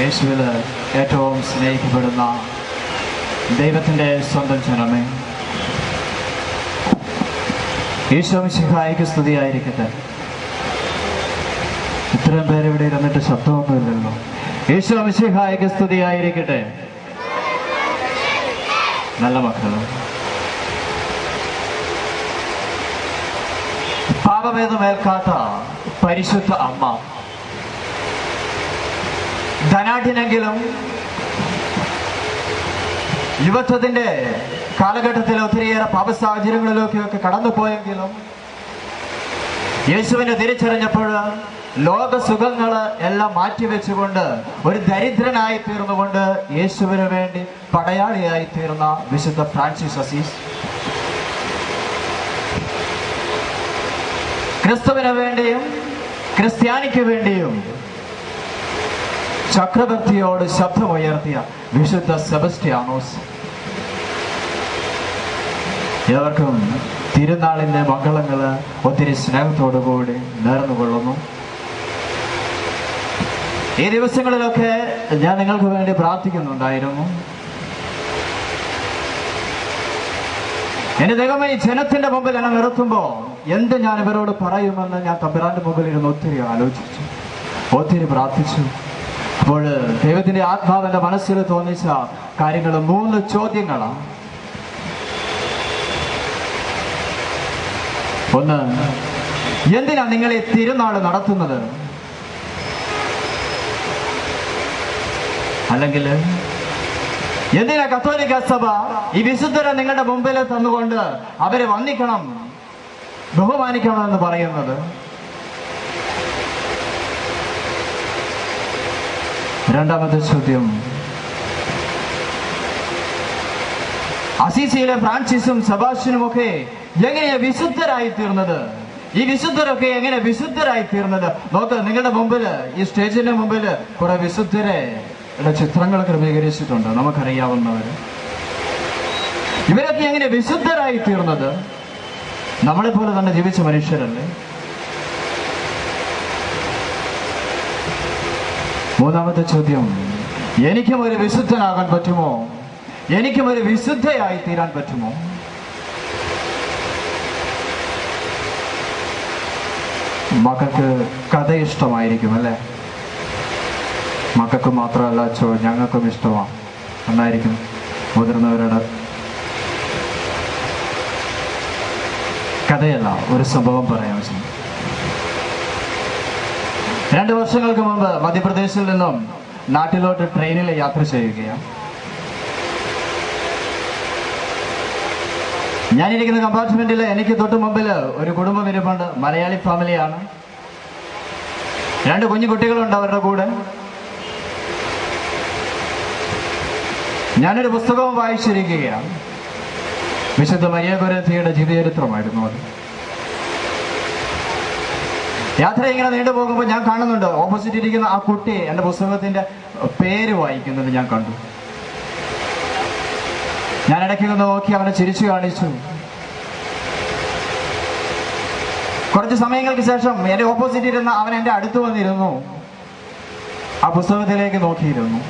യേശുവിൽ ഏറ്റവും സ്നേഹിക്കപ്പെടുന്ന ദൈവത്തിൻ്റെ സ്വന്തം ജനമേ, ഈശോ മിശിഹായ്ക്ക് സ്തുതിയായിരിക്കട്ടെ. ഇത്രയും പേര് ഇവിടെ ഇരുന്നിട്ട് ശബ്ദമൊന്നുമില്ലല്ലോ. ഈശോ മിശിഹായ്ക്ക് സ്തുതിയായിരിക്കട്ടെ. നല്ല മക്കളും പാപഭേദമേൽക്കാത്ത പരിശുദ്ധ അമ്മ, ധനാഢ്യനെങ്കിലും യുവത്വത്തിന്റെ കാലഘട്ടത്തിൽ ഒത്തിരിയേറെ പാപ സാഹചര്യങ്ങളിലൊക്കെ കടന്നുപോയെങ്കിലും യേശുവിനെ തിരിച്ചറിഞ്ഞപ്പോൾ ലോക സുഖങ്ങള് എല്ലാം മാറ്റിവെച്ചുകൊണ്ട് ഒരു ദരിദ്രനായി തീർന്നുകൊണ്ട് യേശുവിന് വേണ്ടി പടയാളിയായി തീർന്ന വിശുദ്ധ ഫ്രാൻസിസ് അസീസ്, ക്രിസ്തുവിന് വേണ്ടിയും ക്രിസ്ത്യാനിക്ക് വേണ്ടിയും ചക്രവർത്തിയോട് ശബ്ദമുയർത്തിയ വിശുദ്ധ സെബസ്റ്റ്യാനോസ്, ഏവർക്കും തിരുനാളിന്റെ മംഗളങ്ങള് ഒത്തിരി സ്നേഹത്തോടുകൂടി നേർന്നുകൊള്ളുന്നു. ഈ ദിവസങ്ങളിലൊക്കെ ഞാൻ നിങ്ങൾക്ക് വേണ്ടി പ്രാർത്ഥിക്കുന്നുണ്ടായിരുന്നു. എന്റെ ദൈവമേ, ഈ ജനത്തിന്റെ മുമ്പിൽ എന്നെ നിർത്തുമ്പോ എന്ത് ഞാൻ ഇവരോട് പറയുമെന്ന് ഞാൻ തമ്പുരാന്റെ മുമ്പിൽ ഇരുന്ന് ഒത്തിരി ആലോചിച്ചു, ഒത്തിരി പ്രാർത്ഥിച്ചു. അപ്പോൾ ദൈവത്തിന്റെ ആത്മാവിന്റെ മനസ്സിൽ തോന്നിച്ച കാര്യങ്ങൾ 3 ചോദ്യങ്ങളാണ്. ഒന്ന്, എന്തിനാ നിങ്ങൾ ഈ തിരുനാൾ നടത്തുന്നത്? അല്ലെങ്കിൽ എന്തിനാ കത്തോലിക്ക സഭ ഈ വിശുദ്ധരെ നിങ്ങളുടെ മുമ്പിൽ തന്നുകൊണ്ട് അവരെ വന്ദിക്കണം, ബഹുമാനിക്കണം എന്ന് പറയുന്നത്? രണ്ടാമത്തെ ചോദ്യം, അസീസിയിലെ ഫ്രാൻസിസും സെബാസ്റ്റ്യനും ഒക്കെ എങ്ങനെയാ വിശുദ്ധരായി തീർന്നത്? ഈ വിശുദ്ധരൊക്കെ എങ്ങനെ വിശുദ്ധരായി തീർന്നത്? നോക്ക്, നിങ്ങളുടെ മുമ്പിൽ ഈ സ്റ്റേജിന്റെ മുമ്പിൽ കുറെ വിശുദ്ധരെ ചിത്രങ്ങൾ ക്രമീകരിച്ചിട്ടുണ്ട്, നമുക്കറിയാവുന്നവര്. ഇവരൊക്കെ എങ്ങനെ വിശുദ്ധരായി തീർന്നത്? നമ്മളെപ്പോലെ തന്നെ ജീവിച്ച മനുഷ്യരല്ലേ? മൂന്നാമത്തെ ചോദ്യം, എനിക്കും ഒരു വിശുദ്ധനാകാൻ പറ്റുമോ? എനിക്കും ഒരു വിശുദ്ധയായി തീരാൻ പറ്റുമോ? മക്കൾക്ക് കഥ ഇഷ്ടമായിരിക്കും അല്ലേ? മക്കൾക്ക് മാത്രമല്ല ഞങ്ങൾക്കും ഇഷ്ടമാണ് എന്നായിരിക്കും മുതിർന്നവരുടെ കഥയല്ല, ഒരു സംഭവം പറയാൻ വെച്ചു. 2 വർഷങ്ങൾക്ക് മുമ്പ് മധ്യപ്രദേശിൽ നിന്നും നാട്ടിലോട്ട് ട്രെയിനിൽ യാത്ര ചെയ്യുകയാണ്. ഞാനിരിക്കുന്ന കമ്പാർട്ട്മെന്റിൽ എനിക്ക് തൊട്ട് മുമ്പിൽ ഒരു കുടുംബം ഇരിപ്പുണ്ട്. മലയാളി ഫാമിലിയാണ്. 2 കുഞ്ഞു കുട്ടികളുണ്ട് അവരുടെ കൂടെ. ഞാനൊരു പുസ്തകവും വായിച്ചിരിക്കുകയാണ്. വിശുദ്ധ മരിയ ഗോരേത്തിയുടെ ജീവചരിത്രമായിരുന്നു അത്. യാത്ര ഇങ്ങനെ നീണ്ടുപോകുമ്പോൾ ഞാൻ കാണുന്നുണ്ട്, ഓപ്പോസിറ്റ് ഇരിക്കുന്ന ആ കുട്ടി എൻ്റെ പുസ്തകത്തിന്റെ പേര് വായിക്കുന്നത് ഞാൻ കണ്ടു. ഞാൻ ഇടയ്ക്ക് ഒന്ന് നോക്കി അവനെ ചിരിച്ചു കാണിച്ചു. കുറച്ച് സമയങ്ങൾക്ക് ശേഷം എൻ്റെ ഓപ്പോസിറ്റ് ഇരുന്ന അവൻ എൻ്റെ അടുത്ത് വന്നിരുന്നു, ആ പുസ്തകത്തിലേക്ക് നോക്കിയിരുന്നു.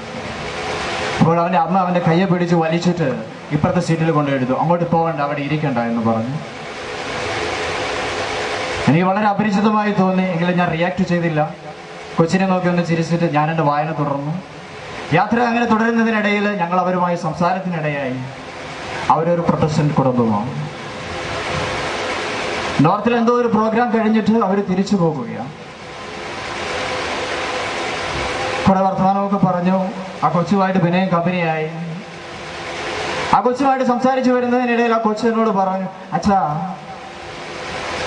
അപ്പോൾ അവൻ്റെ അമ്മ അവൻ്റെ കയ്യെ പിടിച്ച് വലിച്ചിട്ട് ഇപ്പുറത്തെ സീറ്റിൽ കൊണ്ടെടുത്തു. അങ്ങോട്ട് പോകണ്ട, അവിടെ ഇരിക്കണ്ട എന്ന് പറഞ്ഞു. എനിക്ക് വളരെ അപരിചിതമായി തോന്നി, എങ്കിലും ഞാൻ റിയാക്ട് ചെയ്തില്ല. കൊച്ചിനെ നോക്കി ഒന്ന് ചിരിച്ചിട്ട് ഞാൻ എൻ്റെ വായന തുടർന്നു. യാത്ര അങ്ങനെ തുടരുന്നതിനിടയിൽ ഞങ്ങൾ അവരുമായി സംസാരത്തിനിടയായി. അവരൊരു പ്രൊട്ടസ്റ്റന്റ് കുടുംബമാണ്. നോർത്തിൽ എന്തോ ഒരു പ്രോഗ്രാം കഴിഞ്ഞിട്ട് അവർ തിരിച്ചു പോകുകയാണ്. കുറെ വർത്തമാനമൊക്കെ പറഞ്ഞു. ആ കൊച്ചുമായിട്ട് പിന്നെയും കമ്പനിയായി. ആ കൊച്ചുമായിട്ട് സംസാരിച്ചു വരുന്നതിനിടയിൽ ആ കൊച്ചു എന്നോട് പറഞ്ഞു, അച്ഛാ,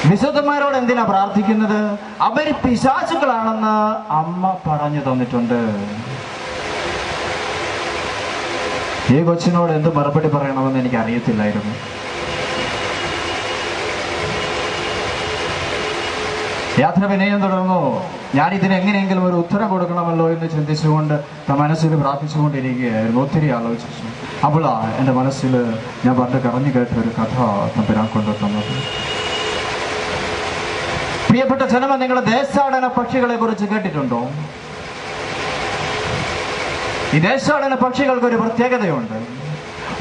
വിശുദ്ധന്മാരോട് എന്തിനാ പ്രാർത്ഥിക്കുന്നത്? അവര് പിശാചുക്കളാണെന്ന് അമ്മ പറഞ്ഞു തന്നിട്ടുണ്ട്. ഈ കൊച്ചിനോട് എന്ത് മറുപടി പറയണമെന്ന് എനിക്ക് അറിയത്തില്ലായിരുന്നു. യാത്ര പിന്നെയും തുടർന്നു. ഞാൻ ഇതിന് എങ്ങനെയെങ്കിലും ഒരു ഉത്തരം കൊടുക്കണമല്ലോ എന്ന് ചിന്തിച്ചുകൊണ്ട് മനസ്സിൽ പ്രാർത്ഥിച്ചുകൊണ്ടിരിക്കുകയായിരുന്നു. ഒത്തിരി ആലോചിച്ചു. അപ്പോളാ എൻ്റെ മനസ്സിൽ ഞാൻ പണ്ട് കറഞ്ഞു കേട്ട ഒരു കഥ തമ്പുരാൻ കൊണ്ടെത്തുന്നത്. പ്രിയപ്പെട്ട ജനമേ, നിങ്ങൾ ദേശാടന പക്ഷികളെ കുറിച്ച് കേട്ടിട്ടുണ്ടോ? ഈ ദേശാടന പക്ഷികൾക്ക് ഒരു പ്രത്യേകതയുണ്ട്.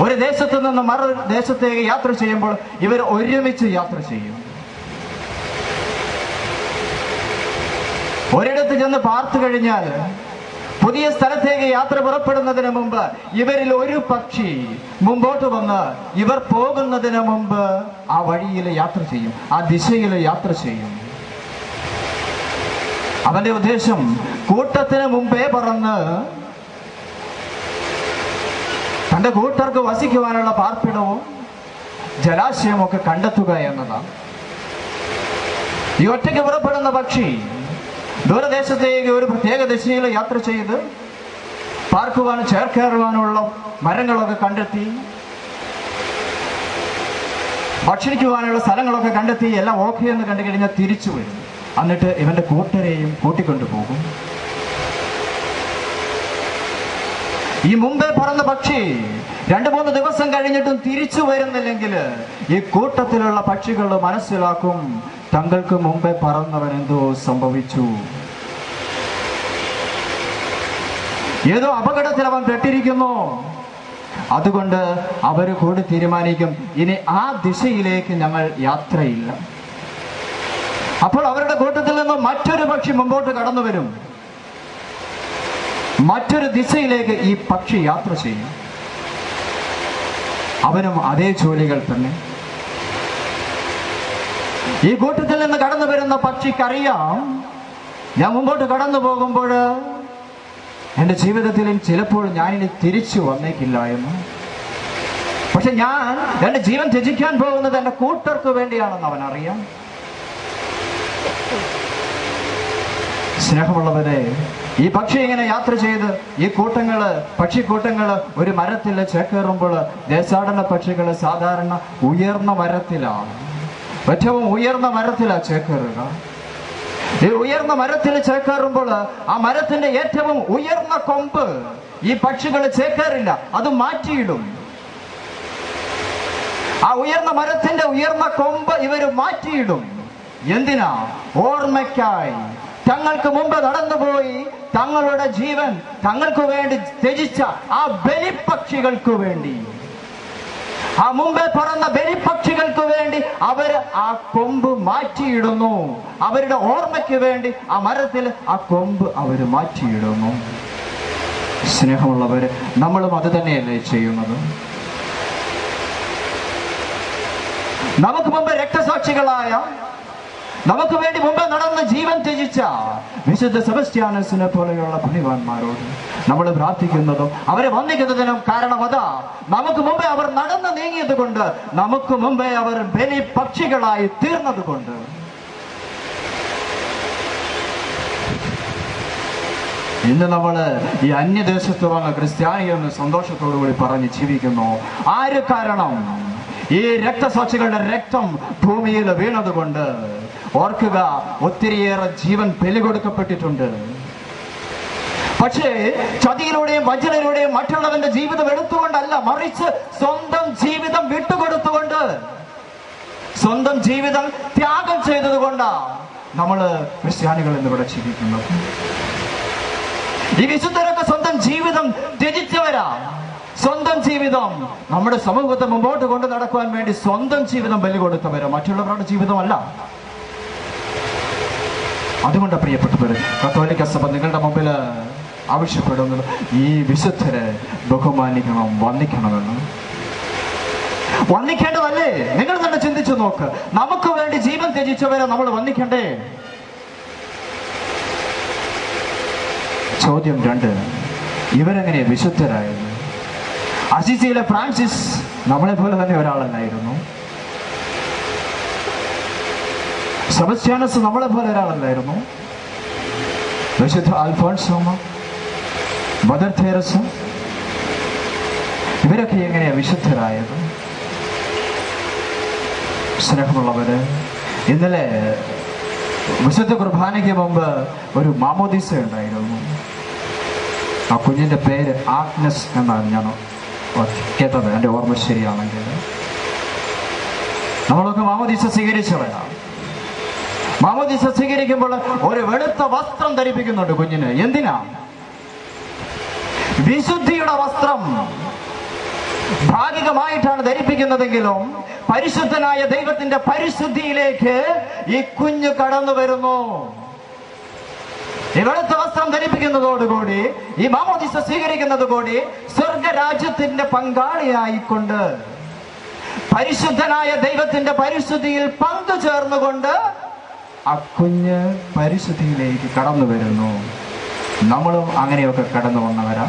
ഒരു ദേശത്തു നിന്ന് മറു ദേശത്തേക്ക് യാത്ര ചെയ്യുമ്പോൾ ഇവർ ഒരുമിച്ച് യാത്ര ചെയ്യും. ഒരിടത്ത് ചെന്ന് പാർത്തു കഴിഞ്ഞാൽ പുതിയ സ്ഥലത്തേക്ക് യാത്ര പുറപ്പെടുന്നതിന് മുമ്പ് ഇവരിൽ ഒരു പക്ഷി മുമ്പോട്ട് വന്ന് ഇവർ പോകുന്നതിന് മുമ്പ് ആ വഴിയിൽ യാത്ര ചെയ്യും, ആ ദിശയിൽ യാത്ര ചെയ്യും. അവന്റെ ഉദ്ദേശം കൂട്ടത്തിന് മുമ്പേ പറന്ന് തന്റെ കൂട്ടർക്ക് വസിക്കുവാനുള്ള പാർപ്പിടവും ജലാശയവും ഒക്കെ കണ്ടെത്തുക എന്നതാണ്. ഈ ഒറ്റയ്ക്ക് പുറപ്പെടുന്ന പക്ഷി ദൂരദേശത്തേക്ക് ഒരു പ്രത്യേക ദിശയിൽ യാത്ര ചെയ്ത് പാർക്കുവാനും ചേർക്കേറുവാനുള്ള മരങ്ങളൊക്കെ കണ്ടെത്തി, ഭക്ഷണിക്കുവാനുള്ള സ്ഥലങ്ങളൊക്കെ കണ്ടെത്തി, എല്ലാം ഓക്കെ എന്ന് കണ്ടു കഴിഞ്ഞാൽ തിരിച്ചു വരും. എന്നിട്ട് ഇവന്റെ കൂട്ടരെയും കൂട്ടിക്കൊണ്ടു പോകും. ഈ മുമ്പേ പറന്ന പക്ഷി 2-3 ദിവസം കഴിഞ്ഞിട്ടും തിരിച്ചു വരുന്നില്ലെങ്കിൽ ഈ കൂട്ടത്തിലുള്ള പക്ഷികൾ മനസ്സിലാക്കും, തങ്ങൾക്ക് മുമ്പേ പറന്നവൻ എന്തോ സംഭവിച്ചു, ഏതോ അപകടത്തിൽ അവൻ പെട്ടിരിക്കുന്നു. അതുകൊണ്ട് അവര് കൂടി തീരുമാനിക്കും, ഇനി ആ ദിശയിലേക്ക് ഞങ്ങൾ യാത്രയില്ല. അപ്പോൾ അവരുടെ കൂട്ടത്തിൽ നിന്ന് മറ്റൊരു പക്ഷി മുമ്പോട്ട് കടന്നു വരും. മറ്റൊരു ദിശയിലേക്ക് ഈ പക്ഷി യാത്ര ചെയ്യും. അവനും അതേ ജോലികൾ തന്നെ. ഈ കൂട്ടത്തിൽ നിന്ന് കടന്നു വരുന്ന പക്ഷിക്കറിയാം, ഞാൻ മുമ്പോട്ട് കടന്നു പോകുമ്പോൾ എൻ്റെ ജീവിതത്തിൽ ചിലപ്പോൾ ഞാനിനി തിരിച്ചു വന്നേക്കില്ല എന്ന്. പക്ഷെ ഞാൻ എൻ്റെ ജീവൻ ത്യജിക്കാൻ പോകുന്നത് എൻ്റെ കൂട്ടർക്ക് വേണ്ടിയാണെന്ന് അവനറിയാം. സ്നേഹമുള്ളവരെ, ഈ പക്ഷി ഇങ്ങനെ യാത്ര ചെയ്ത് ഈ പക്ഷിക്കൂട്ടങ്ങള് ഒരു മരത്തിൽ ചേക്കേറുമ്പോൾ ദേശാടന പക്ഷികൾ സാധാരണ ഉയർന്ന മരത്തിലാണ്, ഏറ്റവും ഉയർന്ന മരത്തിലാണ് ചേക്കേറുക. ഈ ഉയർന്ന മരത്തിൽ ചേക്കേറുമ്പോൾ ആ മരത്തിന്റെ ഏറ്റവും ഉയർന്ന കൊമ്പ് ഈ പക്ഷികൾ ചേക്കേറില്ല, അത് മാറ്റിയിടും. ആ ഉയർന്ന മരത്തിന്റെ ഉയർന്ന കൊമ്പ് ഇവര് മാറ്റിയിടും. എന്തിനാ? ഓർമ്മയ്ക്കായി. തങ്ങൾക്ക് മുമ്പ് നടന്നുപോയി തങ്ങളുടെ ജീവൻ തങ്ങൾക്ക് വേണ്ടി ത്യജിച്ച ആ ബലിപക്ഷികൾക്ക് വേണ്ടി, ആ മുമ്പേ പറന്ന ബലിപക്ഷികൾക്ക് വേണ്ടി അവര് ആ കൊമ്പ് മാറ്റിയിടുന്നു. അവരുടെ ഓർമ്മയ്ക്ക് വേണ്ടി ആ മരത്തിൽ ആ കൊമ്പ് അവര് മാറ്റിയിടുന്നു. സ്നേഹമുള്ളവര്, നമ്മളും അത് തന്നെയല്ലേ ചെയ്യുന്നത്? നമുക്ക് മുമ്പ് രക്തസാക്ഷികളായ, നമുക്ക് വേണ്ടി മുമ്പ് നടന്ന് ജീവൻ ത്യജിച്ച വിശുദ്ധ സെബസ്ത്യാനോസിനെ പോലെയുള്ള പുണ്യവാന്മാരോട് നമ്മൾ പ്രാർത്ഥിക്കുന്നതും അവരെ വന്ദിക്കുന്നതിനും കാരണം അതാ. നമുക്ക് മുമ്പേ അവർ നടന്നു നീങ്ങിയത് കൊണ്ട്, നമുക്ക് മുമ്പേ അവർ ബലി പക്ഷികളായി തീർന്നത് കൊണ്ട്. ഇന്ന് നമ്മള് ഈ അന്യദേശത്ത് വന്ന ക്രിസ്ത്യാനിയെന്ന് സന്തോഷത്തോടു കൂടി പറഞ്ഞ് ജീവിക്കുന്നു. ആര് കാരണം? ഈ രക്തസാക്ഷികളുടെ രക്തം ഭൂമിയിൽ വീണതുകൊണ്ട്. ഓർക്കുക, ഒത്തിരിയേറെ ജീവൻ ബലി കൊടുക്കപ്പെട്ടിട്ടുണ്ട്. പക്ഷേ ചതിയിലൂടെയും വഞ്ചനയിലൂടെയും മറ്റുള്ളവന്റെ ജീവിതം എടുത്തുകൊണ്ടല്ല, മറിച്ച് സ്വന്തം ജീവിതം വിട്ടുകൊടുത്തുകൊണ്ട്, സ്വന്തം ജീവിതം ത്യാഗം ചെയ്തതുകൊണ്ടാ നമ്മള് ക്രിസ്ത്യാനികൾ എന്നിവിടെ ജീവിക്കുന്നത്. ഈ വിശുദ്ധരൊക്കെ സ്വന്തം ജീവിതം ത്യജിച്ചവരാ. സ്വന്തം ജീവിതം നമ്മുടെ സമൂഹത്തെ മുമ്പോട്ട് കൊണ്ട് നടക്കുവാൻ വേണ്ടി സ്വന്തം ജീവിതം ബലി കൊടുത്തവരോ, മറ്റുള്ളവരുടെ ജീവിതമല്ല. അതുകൊണ്ട് പ്രിയപ്പെട്ടവര്, കത്തോലിക്ക സഭ നിങ്ങളുടെ മുമ്പിൽ ആവശ്യപ്പെടുന്നത് ഈ വിശുദ്ധരെ ബഹുമാനിക്കണം, വന്ദിക്കണമെന്ന്. വന്ദിക്കേണ്ടതല്ലേ? നിങ്ങൾ തന്നെ ചിന്തിച്ചു നോക്ക്. നമുക്ക് വേണ്ടി ജീവൻ ത്യജിച്ചവരെ നമ്മൾ വന്ദിക്കണ്ടേ? ചോദ്യം 2, ഇവരെങ്ങനെ വിശുദ്ധരായത്? അസിസിയിലെ ഫ്രാൻസിസ് നമ്മളെ പോലെ തന്നെ ഒരാളല്ലായിരുന്നു. സെബസ്ത്യാനോസ് നമ്മളെ പോലെ ഒരാളല്ലായിരുന്നു. വിശുദ്ധ അൽഫോൻസോമ, മദർ തെരേസ, ഇവരൊക്കെ എങ്ങനെയാ വിശുദ്ധരായത്? സ്നേഹമുള്ളവര്, ഇന്നലെ വിശുദ്ധ കുർബാനയ്ക്ക് മുമ്പ് ഒരു മാമോദീസ ഉണ്ടായിരുന്നു. ആ കുഞ്ഞിന്റെ പേര് ആഗ്നസ് എന്നാണ് ഞാൻ കേട്ടത്, എൻ്റെ ഓർമ്മ ശരിയാണെങ്കിൽ. നമ്മളൊക്കെ മാമോദീസ സ്വീകരിച്ചവരാണ്. മാമോദീസ സ്വീകരിക്കുമ്പോൾ ഒരു വെളുത്ത വസ്ത്രം ധരിപ്പിക്കുന്നുണ്ട് കുഞ്ഞിന്. എന്തിനാ? വിശുദ്ധിയുടെ വസ്ത്രം ഭാഗികമായിട്ടാണ് ധരിപ്പിക്കുന്നതെങ്കിലും പരിശുദ്ധനായ ദൈവത്തിന്റെ പരിശുദ്ധിയിലേക്ക് ഈ കുഞ്ഞ് കടന്നു വരുന്നു. ഈ വെളുത്ത വസ്ത്രം ധരിപ്പിക്കുന്നതോടുകൂടി, ഈ മാമോദിസ സ്വീകരിക്കുന്നതോടുകൂടി സ്വർഗരാജ്യത്തിന്റെ പങ്കാളിയായിക്കൊണ്ട് പരിശുദ്ധനായ ദൈവത്തിന്റെ പരിശുദ്ധിയിൽ പങ്കുചേർന്നുകൊണ്ട് ആ കുഞ്ഞ് പരിശുദ്ധിയിലേക്ക് കടന്നു വരുന്നു. നമ്മളും അങ്ങനെയൊക്കെ കടന്നു വന്നവരാ.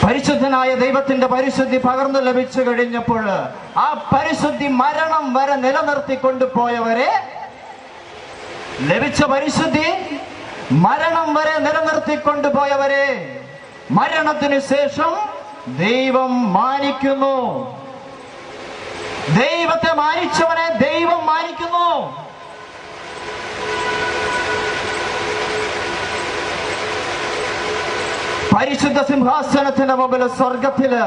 പരിശുദ്ധനായ ദൈവത്തിന്റെ പരിശുദ്ധി പകർന്നു ലഭിച്ചു കഴിഞ്ഞപ്പോൾ ആ പരിശുദ്ധി മരണം വരെ നിലനിർത്തിക്കൊണ്ടുപോയവരെ, ലഭിച്ച പരിശുദ്ധി മരണം വരെ നിലനിർത്തിക്കൊണ്ടുപോയവരെ മരണത്തിന് ശേഷം ദൈവം മാനിക്കുന്നു. ദൈവത്തെ മാനിച്ചവനെ ദൈവം മാനിക്കുന്നു. പരിശുദ്ധ സിംഹാസനത്തിന്റെ മുമ്പിൽ സ്വർഗത്തില്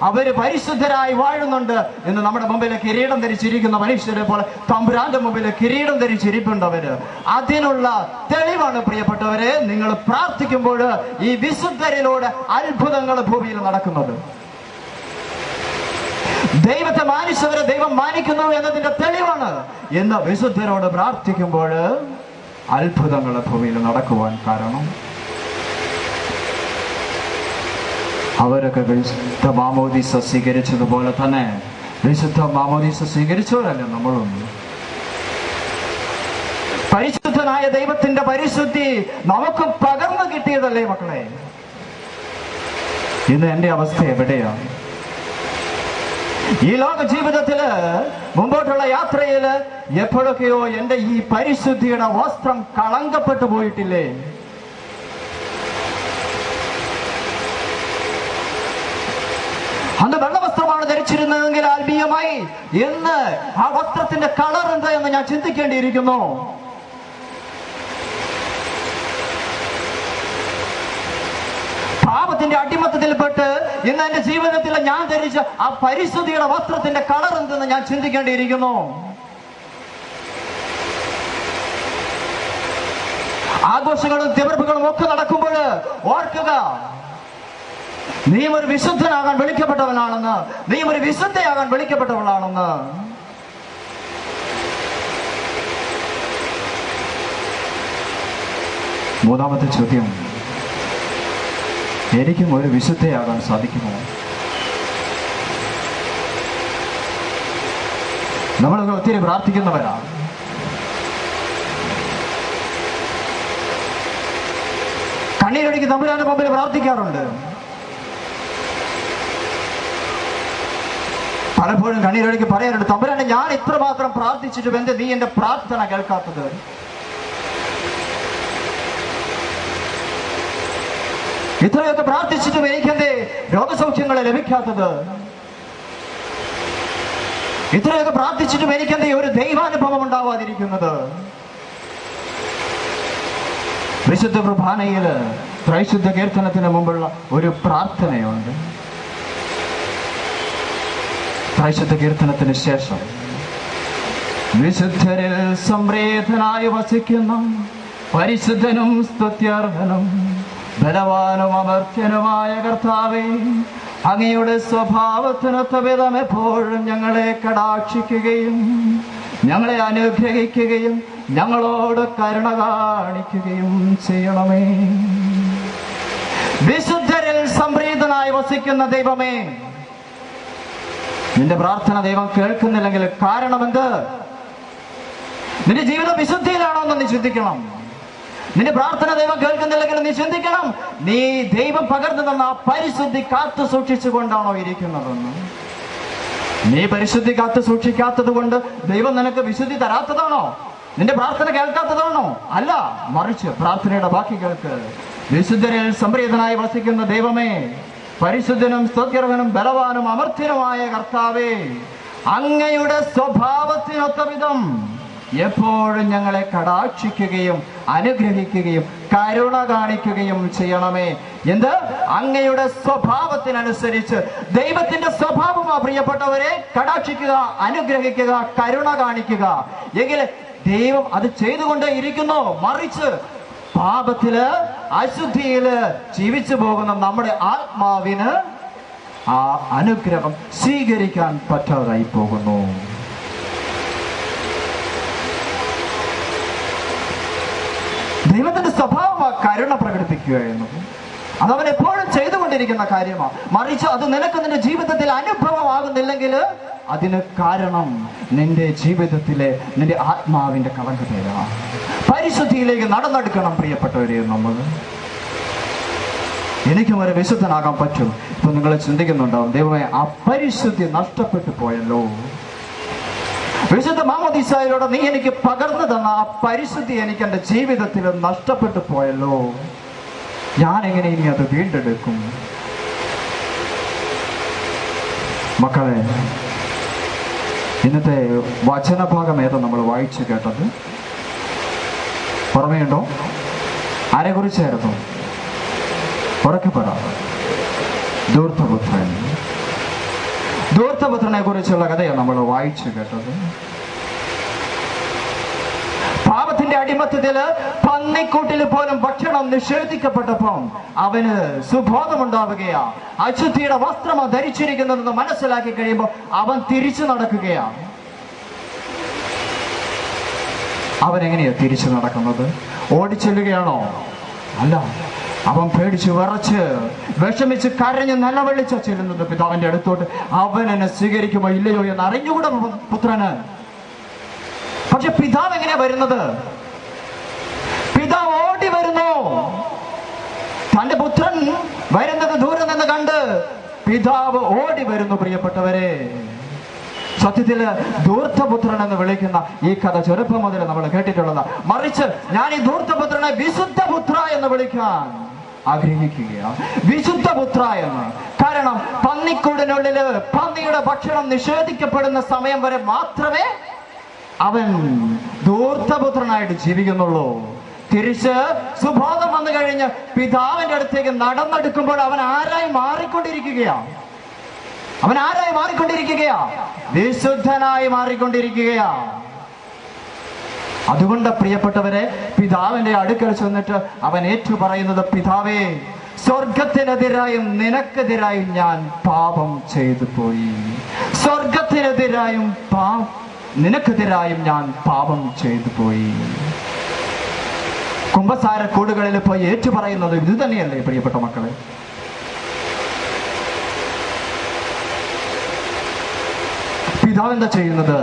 അവര് പരിശുദ്ധരായി വാഴുന്നുണ്ട് എന്ന് നമ്മുടെ മുമ്പിൽ കിരീടം ധരിച്ചിരിക്കുന്ന മനുഷ്യരെ പോലെ തമ്പുരാന്റെ മുമ്പിൽ കിരീടം ധരിച്ചിരിപ്പുണ്ടവര്. അതിനുള്ള തെളിവാണ് പ്രിയപ്പെട്ടവരെ നിങ്ങൾ പ്രാർത്ഥിക്കുമ്പോൾ ഈ വിശുദ്ധരിലൂടെ അത്ഭുതങ്ങൾ ഭൂമിയിൽ നടക്കുന്നത്. ദൈവത്തെ മാനിച്ചവരെ ദൈവം മാനിക്കുന്നു എന്നതിന്റെ തെളിവാണ് എന്ന് വിശുദ്ധരോട് പ്രാർത്ഥിക്കുമ്പോൾ അത്ഭുതങ്ങൾ ഭൂമിയിൽ നടക്കുവാൻ കാരണം അവരൊക്കെ വിശുദ്ധ മാമോദീസ സ്വീകരിച്ചതുപോലെ തന്നെ വിശുദ്ധ മാമോദീസ സ്വീകരിച്ചവരല്ല നമ്മളും. പരിശുദ്ധനായ ദൈവത്തിന്റെ പരിശുദ്ധി നമുക്ക് പകർന്നു കിട്ടിയതല്ലേ മക്കളെ? ഇന്ന് എന്റെ അവസ്ഥ എവിടെയാണ്? ഈ ലോക ജീവിതത്തില് മുമ്പോട്ടുള്ള യാത്രയില് എപ്പോഴൊക്കെയോ എന്റെ ഈ പരിശുദ്ധിയുടെ വസ്ത്രം കളങ്കപ്പെട്ടു പോയിട്ടില്ലേ? അന്ന് വെള്ളവസ്ത്രമാണ് ധരിച്ചിരുന്നതെങ്കിൽ ആത്മീയമായി എന്ന് ആ വസ്ത്രത്തിന്റെ കളർ എന്താ എന്ന് ഞാൻ ചിന്തിക്കേണ്ടിയിരിക്കുന്നു. പാപത്തിന്റെ അടിമത്തത്തിൽപ്പെട്ട് ഇന്ന് എന്റെ ജീവിതത്തിൽ ഞാൻ ധരിച്ച ആ പരിശുദ്ധിയുടെ വസ്ത്രത്തിന്റെ കളർ എന്തെന്ന് ഞാൻ ചിന്തിക്കേണ്ടിയിരിക്കുന്നു. ആഘോഷങ്ങളും തിമിർപ്പുകളും ഒക്കെ നടക്കുമ്പോൾ ഓർക്കുക, നീ ഒരു വിശുദ്ധനാകാൻ വിളിക്കപ്പെട്ടവനാണെന്ന്, നീ ഒരു വിശുദ്ധയാകാൻ വിളിക്കപ്പെട്ടവളാണെന്ന്. മൂന്നാമത്തെ ചോദ്യം, എനിക്കും ഒരു വിശുദ്ധയാകാൻ സാധിക്കുമോ? നമ്മളൊക്കെ ഒത്തിരി പ്രാർത്ഥിക്കുന്നവരാണ്. കണ്ണീരൊഴുക്കി തമ്പുരാന്റെ മുമ്പിൽ പ്രാർത്ഥിക്കാറുണ്ട്. പലപ്പോഴും കണ്ണീരൊഴുക്കി പറയാറുണ്ട്, തമ്പുരാനെ ഞാൻ ഇത്രമാത്രം പ്രാർത്ഥിച്ചിട്ടും എന്റെ നീ എന്റെ പ്രാർത്ഥന കേൾക്കാത്തത്? ഇത്രയൊക്കെ പ്രാർത്ഥിച്ചിട്ടും എനിക്കെന്റെ രോഗസൗഖ്യങ്ങളെ ലഭിക്കാത്തത്? ഇത്രയൊക്കെ പ്രാർത്ഥിച്ചിട്ടും എനിക്കെന്റെ ഒരു ദൈവാനുഭവം ഉണ്ടാവാതിരിക്കുന്നത്? വിശുദ്ധ കുർബാനയില് ത്രൈശുദ്ധ കീർത്തനത്തിന് മുമ്പുള്ള ഒരു പ്രാർത്ഥനയുണ്ട്. ത്രൈശുദ്ധ കീർത്തനത്തിന് ശേഷം വിശുദ്ധരിൽ സംപ്രീതനായി വസിക്കുന്ന പരിശുദ്ധനും സ്തുത്യർഹനും ബലവാനും അമർത്യനുമായ കർത്താവേ, അങ്ങയുടെ സ്വഭാവത്തിനൊത്ത വിധം എപ്പോഴും ഞങ്ങളെ കടാക്ഷിക്കുകയും ഞങ്ങളെ അനുഗ്രഹിക്കുകയും ഞങ്ങളോട് കരുണ കാണിക്കുകയും ചെയ്യണമേ. വിശുദ്ധരിൽ സംപ്രീതനായി വസിക്കുന്ന ദൈവമേ, നിന്റെ പ്രാർത്ഥന ദൈവം കേൾക്കുന്നില്ലെങ്കിൽ കാരണമെന്ത്? നിന്റെ ജീവിതം വിശുദ്ധിയിലാണോ എന്ന് നീ ചിന്തിക്കണം. നിന്റെ പ്രാർത്ഥന ദൈവം കേൾക്കുന്നില്ലെങ്കിൽ നീ ചിന്തിക്കണം, നീ ദൈവം പകർന്നു തന്ന ആ പരിശുദ്ധി കാത്തു സൂക്ഷിച്ചു കൊണ്ടാണോ ഇരിക്കുന്നതെന്ന്. നീ പരിശുദ്ധി കാത്തു സൂക്ഷിക്കാത്തത് കൊണ്ട് ദൈവം നിനക്ക് വിശുദ്ധി തരാത്തതാണോ? നിന്റെ പ്രാർത്ഥന കേൾക്കാത്തതാണോ? അല്ല, മറിച്ച് പ്രാർത്ഥനയുടെ ബാക്കി കേൾക്ക്. വിശുദ്ധരിൽ സംപ്രീതനായി വസിക്കുന്ന ദൈവമേ, പരിശുദ്ധനും സ്തുത്യർഹനും ബലവാനും അമർത്യനുമായ കർത്താവേ, അങ്ങയുടെ സ്വഭാവത്തിനൊത്ത വിധം എപ്പോഴും ഞങ്ങളെ കടാക്ഷിക്കുകയും അനുഗ്രഹിക്കുകയും കരുണ കാണിക്കുകയും ചെയ്യണമേ. എന്ത്? അങ്ങയുടെ സ്വഭാവത്തിനനുസരിച്ച്. ദൈവത്തിന്റെ സ്വഭാവമാ പ്രിയപ്പെട്ടവരെ കടാക്ഷിക്കുക, അനുഗ്രഹിക്കുക, കരുണ കാണിക്കുക. എങ്കിൽ ദൈവം അത് ചെയ്തുകൊണ്ടേ ഇരിക്കുന്നു. മറിച്ച് പാപത്തില് അശുദ്ധിയില് ജീവിച്ചു പോകുന്ന നമ്മുടെ ആത്മാവിന് ആ അനുഗ്രഹം സ്വീകരിക്കാൻ പറ്റാതായി പോകുന്നു. ദൈവത്തിന്റെ സ്വഭാവം കരുണ പ്രകടിപ്പിക്കുക എന്നത് അതവൻ എപ്പോഴും ചെയ്തുകൊണ്ടിരിക്കുന്ന കാര്യമാണ്. മറിച്ച് അത് നിനക്ക് നിന്റെ ജീവിതത്തിൽ അനുഭവമാകുന്നില്ലെങ്കിൽ അതിന് കാരണം നിന്റെ ജീവിതത്തിലെ നിന്റെ ആത്മാവിന്റെ കളങ്കതയാണ്. പരിശുദ്ധിയിലേക്ക് നടന്നെടുക്കണം പ്രിയപ്പെട്ടവരെ. നമ്മൾ എനിക്കും ഒരു വിശുദ്ധനാകാൻ പറ്റും. ഇപ്പൊ നിങ്ങൾ ചിന്തിക്കുന്നുണ്ടാവും, ദൈവമേ ആ പരിശുദ്ധി നഷ്ടപ്പെട്ടു പോയല്ലോ. വിശുദ്ധ മാമോദീസായിലൂടെ നീ എനിക്ക് പകർന്നു തന്ന ആ പരിശുദ്ധി എനിക്ക് എൻ്റെ ജീവിതത്തിൽ നഷ്ടപ്പെട്ടു പോയല്ലോ. ഞാൻ എങ്ങനെ ഇനി അത് വീണ്ടെടുക്കും? മക്കളെ, ഇന്നത്തെ വചനഭാഗം ഏതോ നമ്മൾ വായിച്ചു കേട്ടത് ഓർമ്മയുണ്ടോ? ആരെ കുറിച്ചായിരുന്നു? ഉറക്കെ പറ. ധൂർത്തപുത്രൻ. ധൂർത്തപുത്രനെ കുറിച്ചുള്ള കഥയാണ് നമ്മൾ വായിച്ചു കേട്ടത്. പാപത്തിന്റെ അടിമത്തത്തില് പന്നിക്കൂട്ടിൽ പോലും ഭക്ഷണം നിഷേധിക്കപ്പെട്ടപ്പം അവന് സുബോധമുണ്ടാവുകയാ. അശുദ്ധിയുടെ വസ്ത്രം ധരിച്ചിരിക്കുന്നതെന്ന് മനസ്സിലാക്കി കഴിയുമ്പോൾ അവൻ തിരിച്ചു നടക്കുകയാണ്. അവൻ എങ്ങനെയാ തിരിച്ചു നടക്കുന്നത്? ഓടിച്ചെല്ലുകയാണോ? അല്ല, അവൻ പേടിച്ച് വിറച്ച് വിഷമിച്ച് കരഞ്ഞ് നിലവിളിച്ച ചെല്ലുന്നത് പിതാവിന്റെ അടുത്തോട്ട്. അവൻ എന്നെ സ്വീകരിക്കുമോ ഇല്ലയോ എന്ന് അറിഞ്ഞുകൂടെ പുത്രന്. പക്ഷെ പിതാവ് എങ്ങനെയാ വരുന്നത്? പിതാവ് ഓടി വരുന്നു. തന്റെ പുത്രൻ വരുന്നത് ദൂരെ നിന്ന് കണ്ട് പിതാവ് ഓടി വരുന്നു. പ്രിയപ്പെട്ടവരെ, സത്യത്തില് ധൂർത്തപുത്രൻ എന്ന് വിളിക്കുന്ന ഈ കഥ ചെറുപ്പം മുതൽ നമ്മൾ കേട്ടിട്ടുള്ളതാ. മറിച്ച് ഞാൻ ഈ ധൂർത്തപുത്രനെ വിശുദ്ധപുത്ര എന്ന് വിളിക്കാൻ ആഗ്രഹിക്കുകയാണ്. വിശുദ്ധപുത്ര എന്ന്. കാരണം പന്നിക്കൂടിനുള്ളില് പന്നിയുടെ ഭക്ഷണം നിഷേധിക്കപ്പെടുന്ന സമയം വരെ മാത്രമേ അവൻ ധൂർത്തപുത്രനായിട്ട് ജീവിക്കുന്നുള്ളൂ. തിരിച്ച് സുബോധം വന്നു കഴിഞ്ഞ് പിതാവിന്റെ അടുത്തേക്ക് നടന്നെടുക്കുമ്പോൾ അവൻ ആരായി മാറിക്കൊണ്ടിരിക്കുകയാണ്? അവൻ ആരായി മാറിക്കൊണ്ടിരിക്കുകയാ? വിശുദ്ധനായി മാറിക്കൊണ്ടിരിക്കുകയാ. അതുകൊണ്ട് പ്രിയപ്പെട്ടവരെ, പിതാവിന്റെ അടുക്കൽ ചെന്നിട്ട് അവൻ ഏറ്റു പറയുന്നത്, പിതാവേ, സ്വർഗത്തിനെതിരായും നിനക്കെതിരായും ഞാൻ പാപം ചെയ്തു പോയി. സ്വർഗത്തിനെതിരായും നിനക്കെതിരായും ഞാൻ പാപം ചെയ്തു പോയി. കുമ്പസാര കൂടുകളിൽ പോയി ഏറ്റു പറയുന്നത് ഇത് തന്നെയല്ലേ പ്രിയപ്പെട്ട മക്കളെ? പിതാവ് എന്താ ചെയ്യുന്നത്?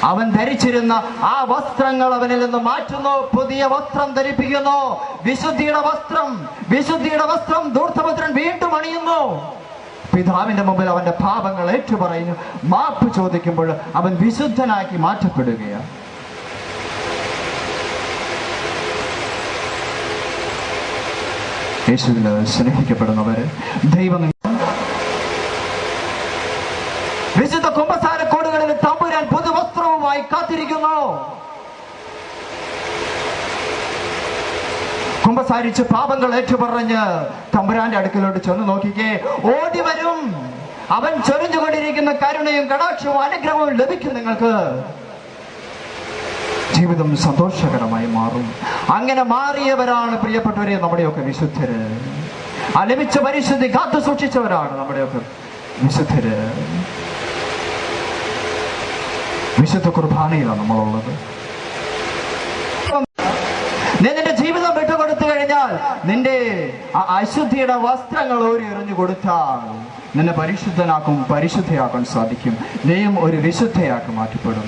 അവൻ ധരിച്ചിരുന്ന ആ വസ്ത്രങ്ങൾ അവനിൽ നിന്ന് മാറ്റുന്നു, പുതിയ വസ്ത്രം ധരിപ്പിക്കുന്നു. വിശുദ്ധിയുടെ വസ്ത്രം ധൂർത്തപുത്രൻ വീണ്ടും അണിയുന്നു. പിതാവിന്റെ മുമ്പിൽ അവന്റെ പാപങ്ങൾ ഏറ്റുപറയുന്നു. മാപ്പ് ചോദിക്കുമ്പോൾ അവൻ വിശുദ്ധനാക്കി മാറ്റപ്പെടുകയാണ്. യേശുവിൽ സ്നേഹിക്കപ്പെടുന്നവര്, ദൈവം വിശുദ്ധ കുമ്പസാര കോടുകളിൽ തമ്പുരാൻ പുതുവസ്ത്രവുമായി കാത്തിരിക്കുന്നു. കുമ്പസാരിച്ച് പാപങ്ങൾ ഏറ്റുപറഞ്ഞ് തമ്പുരാന്റെ അടുക്കലോട്ട് ചെന്ന് നോക്കിക്കേ, ഓടി വരും. അവൻ ചൊരിഞ്ഞുകൊണ്ടിരിക്കുന്ന കരുണയും കടാക്ഷവും അനുഗ്രഹവും ലഭിക്കും. നിങ്ങൾക്ക് ജീവിതം സന്തോഷകരമായി മാറും. അങ്ങനെ മാറിയവരാണ് പ്രിയപ്പെട്ടവരെ നമ്മുടെയൊക്കെ വിശുദ്ധര്. ആ ലഭിച്ച പരിശുദ്ധി കാത്തു സൂക്ഷിച്ചവരാണ് നമ്മുടെയൊക്കെ വിശുദ്ധര്. വിശുദ്ധ കുർബാനയിലാണ് നമ്മളുള്ളത്. നിന്റെ ജീവിതം വിട്ടുകൊടുത്തു കഴിഞ്ഞാൽ, നിന്റെ അശുദ്ധിയുടെ വസ്ത്രങ്ങൾ ഓരി എറിഞ്ഞു കൊടുത്താൽ നിന്നെ പരിശുദ്ധയാക്കാൻ സാധിക്കും. നീയും ഒരു വിശുദ്ധയാക്കി മാറ്റപ്പെടും.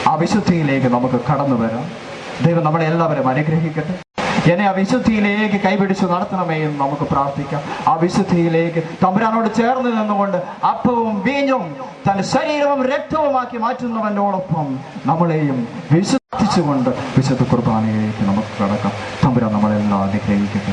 ആ വിശുദ്ധിയിലേക്ക് നമുക്ക് കടന്നു വരാം. ദൈവം നമ്മളെ എല്ലാവരും അനുഗ്രഹിക്കട്ടെ. എന്നെ ആ വിശുദ്ധിയിലേക്ക് കൈപിടിച്ചു നടത്തണമേ എന്ന് നമുക്ക് പ്രാർത്ഥിക്കാം. ആ വിശുദ്ധിയിലേക്ക് തമ്പുരാനോട് ചേർന്ന് നിന്നുകൊണ്ട് അപ്പവും വീഞ്ഞും തന്റെ ശരീരവും രക്തവുമാക്കി മാറ്റുന്നവനോടൊപ്പം നമ്മളെയും വിശുദ്ധിച്ചുകൊണ്ട് വിശുദ്ധ കുർബാനയിലേക്ക് നമുക്ക് കടക്കാം. തമ്പുരാൻ നമ്മളെല്ലാം അനുഗ്രഹിക്കട്ടെ.